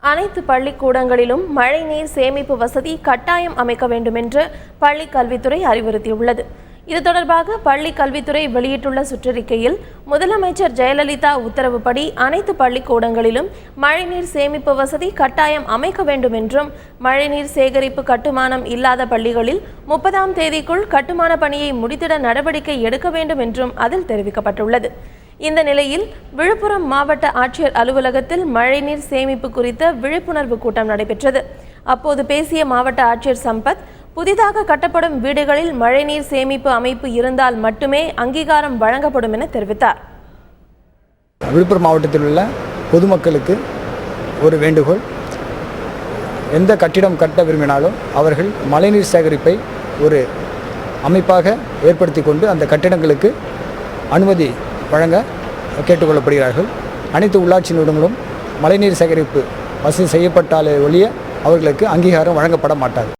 அனைத்து பள்ளிக்கூடங்களிலும் மழைநீர் சேமிப்பு வசதி கட்டாயம் அமைக்க வேண்டும் என்று பள்ளி கல்வித்துறை அறிவுறுத்தியுள்ளது. இது தொடர்பாக பள்ளி கல்வித்துறை வெளியிட்டுள்ள சுற்றறிக்கையில், முதலமைச்சர் ஜெயலலிதா உத்தரவுப்படி அனைத்து பள்ளிக்கூடங்களிலும் மழைநீர் சேமிப்பு வசதி கட்டாயம் அமைக்க வேண்டும் என்றும், மழைநீர் சேகரிப்பு கட்டுமானம் இல்லாத பள்ளிகளில் 30ஆம் தேதிக்குள் கட்டுமான பணியை முடித்திட நடவடிக்கை எடுக்க வேண்டும் என்றும் அதில் தெரிவிக்கப்பட்டுள்ளது. இந்த நிலையில் விழுப்புரம் மாவட்ட ஆட்சியர் அலுவலகத்தில் மழைநீர் சேமிப்பு குறித்த விழிப்புணர்வு கூட்டம் நடைபெற்றது. அப்போது பேசிய மாவட்ட ஆட்சியர் சம்பத், புதிதாக கட்டப்படும் வீடுகளில் மழைநீர் சேமிப்பு அமைப்பு இருந்தால் மட்டுமே அங்கீகாரம் வழங்கப்படும் என தெரிவித்தார். விழுப்புரம் மாவட்டத்தில் உள்ள பொதுமக்களுக்கு ஒரு வேண்டுகோள்: எந்த கட்டிடம் கட்ட விரும்பினாலும் அவர்கள் மழைநீர் சேகரிப்பை ஒரு அமைப்பாக ஏற்படுத்தி கொண்டு அந்த கட்டிடங்களுக்கு அனுமதி வழங்க கேட்டுக்கொள்ளப்படுகிறார்கள். அனைத்து உள்ளாட்சி நிறுவனங்களும் மழைநீர் சேகரிப்பு வசதி செய்யப்பட்டாலே ஒழிய அவர்களுக்கு அங்கீகாரம் வழங்கப்பட மாட்டாது.